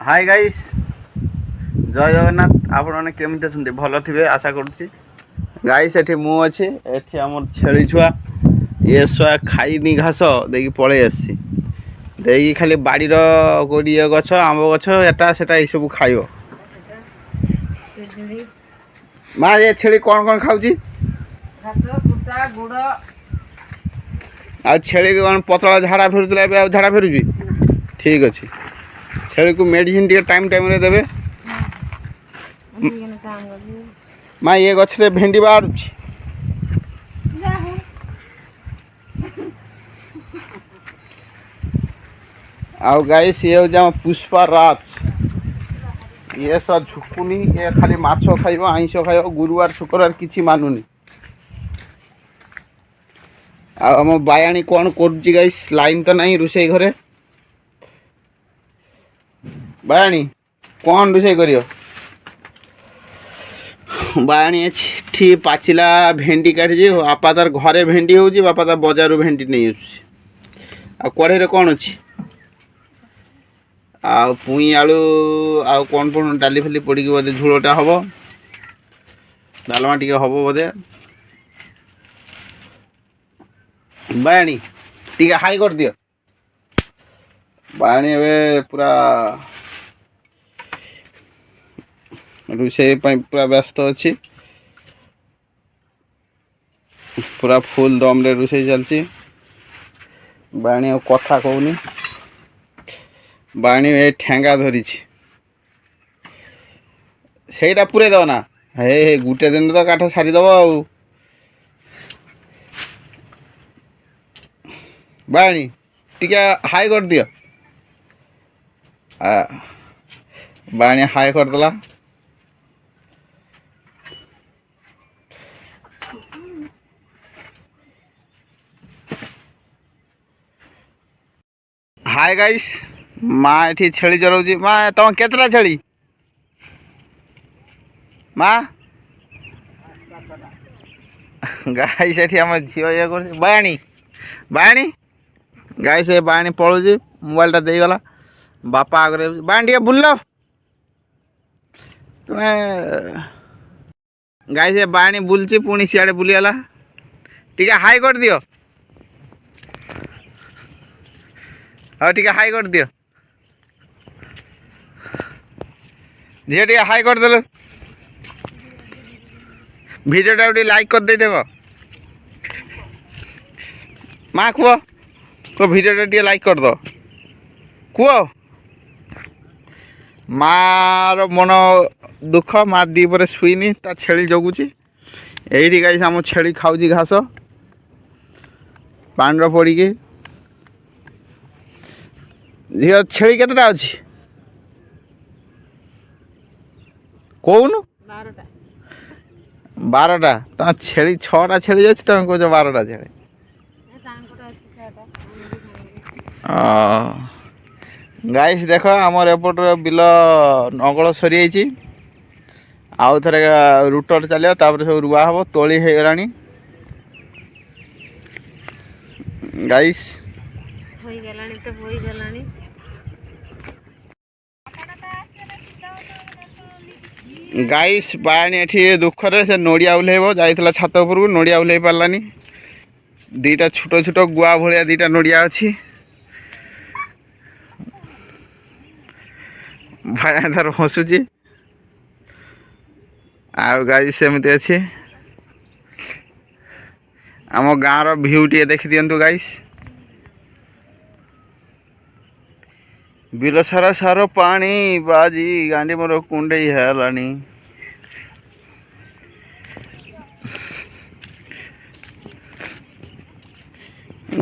Hi guys जय जगन्नाथ आपण मैंने केमती अच्छा भल थे आशा करुच्ची गाइस एठी मु अच्छी एठी आम छेली छुआ ये छुआ खाईनी घास देकी पलि आसी देकी खाली बाड़ीर गोटे ये गछ आंब गछ एटा सेटा ये सब खाइब माँ ये छेली कौन कौन खाऊची आ छेली कौन पतला झाड़ा फेरुला झाड़ा फेरुची ठीक अच्छे छेली को मेडिसिन टे टाइम टाइम रे देबे माँ ये गछरे भेंडी बाहर आउ गाइस ये हो पुष्पा राज ये सब झुकुनी ये खाली माछ खाइब आइंस खाइब गुरुवार शुक्रवार किसी मानुनी आम बायाणी कौन करुच्ची गाइस लाइन तो नहीं रोषे घरे बायाणी कौन रोषे करियो बायाणी एठी पाचिला भेंडी काटी बापा तार घरे भेंडी होउची बापा तार बाजार भेंडी नहीं आ कढ़े रे कौन अच्छी आ पुई आलू आ कौन कौन डाली फाली पड़ी बोधे झोलटा हम डालमा टे हम बोधे बायाणी टे हाई कर दियो बायाणी ए पूरा रोषे पूरा व्यस्त अच्छी पूरा फुल दम रे रोषे चलती बायाणी कथा कहूनी बाणी ए ठेंगा धरी सेटा पूरे दब ना हे गुटे दिन तो काठ सारी दब आ बाणी टिके हाई कर दियो बाणी हाई करदेला हाय गाइस माँ एठी छेली चलाउची माँ तुम केतटा छेली माँ गाइस एठी आम झील ये कर बायाणी बायाणी गाइस ये बायाणी पलुची मोबाइलटा देगला बापा आगे बायाणी टे बुल तुम्हें गाइस ये बायाणी बुलची पुणी सियाड़े बुलीगला टिके हाई कर दियो हाँ टिके हाई कर दियो झील टे हाई कर देल भिडियोटा गोटे लाइक कर देव माँ कह को भिडियोटा टे लाइक कर दो कह मार मन दुख माँ दीपर शुईनी ता छेली जगुची यही गाइस आम छेली खाऊची घास पानी पड़ी झील छेली केतटा अच्छी कौन 12टा तुम छेली 6टा छेली अच्छी तुम कौच 12टा छेली गाइस देख आमर एपट बिल नगल सरी आउ थे रुटर चलो तापर सब रुआ हम तोली हो गला गाइस गाइस बायाणी एठी दुखरे से नड़िया ओह्लैब जाइला छात उपर को नड़िया ओह्लै पारानी दीटा छोट छोट गुआ भाया दीटा नड़िया अच्छी भाया तार हसुची आ गाइस सेमती अच्छी आम गाँव भ्यू टे देखी दिंतु गाइस बिल सारा सार पानी बाजी गांडी मोर कुंडे है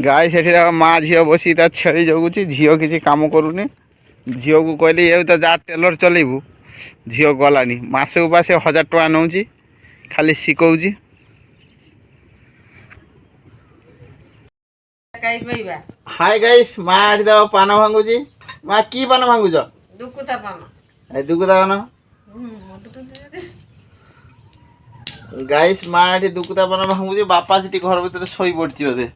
गाय से माँ झील बसी छेली जगुची झील किसी काम करूनी झील को कहली ये तो जा टेलर चलेबू झील गलानी मस उपास 1000 टका नौ खाली शिखौची हाय गाइस माँ दे पान भांगुची माँ की पान भांगुच दुकुता पान गाइस माँ ये दुकुता पान भांगुची बापा से घर भर शोई पड़ी बोधे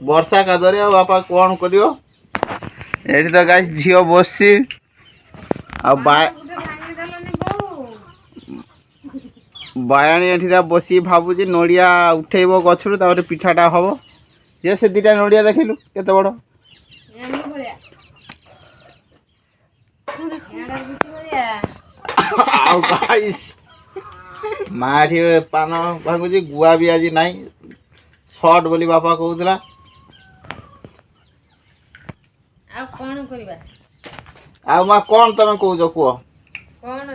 वर्षा कादरे बापा कौन कर तो गाइस झील बस ଆଉ ବାୟାଣୀ ଏଠି ବସି ଭାବୁଛି ନଡ଼ିଆ ଉଠେଇବ ଗଛରୁ ତାପରେ ପିଠାଟା ହବ। ଯେ ସେ ଦୁଇଟା ନଡ଼ିଆ ଦେଖିଲୁ କେତେ ବଡ଼। ଆଉ ଗାଇସ୍ ମା ଏଠି ପାନ ଭାଗୁଛି, ଗୁଆ ବି ଆଜି ନାହିଁ, ସର୍ଟ ବୋଲି ବାପା କହୁଥିଲା। ଆଉ କଣ କରିବା? ଆଉ ମା କଣ ତମେ କହୁଛ କୁହ? କଣ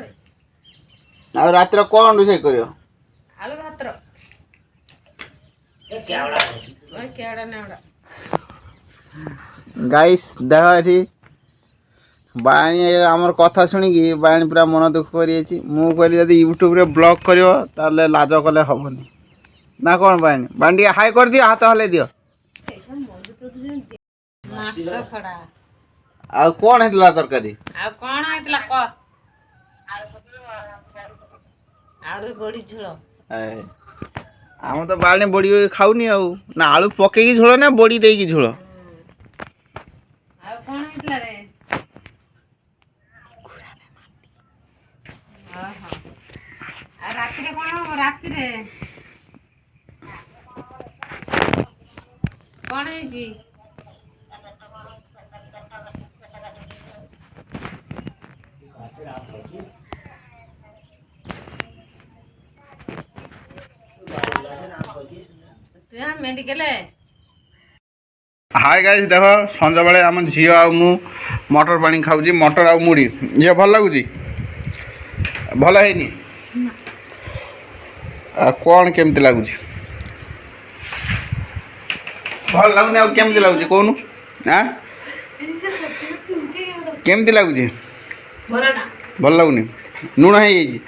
ଆଉ ରାତିରେ କଣ ରୋଷେଇ କରିବ? ଆଳୁ ଭାତ। ଗାଇସ୍ ଦେଖ ଏଠି ବାଣୀ ଆମର କଥା ଶୁଣିକି ବାଣୀ ପୁରା ମନ ଦୁଃଖ କରିଯାଇଛି। ମୁଁ କହିଲି ଯଦି ୟୁଟ୍ୟୁବରେ ବ୍ଲଗ୍ କରିବ ତାହେଲେ ଲାଜ କଲେ ହେବନି ନା କ'ଣ? ବାଣୀ ବାଣୀ ଟିକେ ହାଇ କରିଦିଅ, ହାତ ହଲେଇ ଦିଅ। ମାଛ ଖଡା। ଆଉ କ'ଣ ହେଇଥିଲା ତରକାରୀ? ଆଉ କଣ ହେଇଥିଲା କହ? ଆଳୁ ବଡି ଝୋଳ। ଆମ ତ ବାଣୀ ବଡ଼ି ଖାଉନି ଆଉ। ନା ଆଳୁ ପକେଇକି ଝୋଳ ନା ବଡ଼ି ଦେଇକି ଝୋଳ? ଆଉ କଣ ହେଇଥିଲା ରେ? ଆଉ ରାତିରେ କଣ ହବ? ରାତିରେ କଣ ହେଇଛି? ମେଡିକାଲ। ହାଇ ଗାଇସ୍ ଦେଖ ସଞ୍ଜବେଳେ ଆମ ଝିଅ ଆଉ ମୁଁ ମଟର ପାଣି ଖାଉଛି, ମଟର ଆଉ ମୁଢ଼ି। ଝିଅ ଭଲ ଲାଗୁଛି? ଭଲ ହେଇନି? ଆଉ କ'ଣ କେମିତି ଲାଗୁଛି? ଭଲ ଲାଗୁନି ଆଉ କେମିତି ଲାଗୁଛି କହୁନୁ? କେମିତି ଲାଗୁଛି? ଭଲ ଲାଗୁନି? ଲୁଣ ହେଇଯାଇଛି?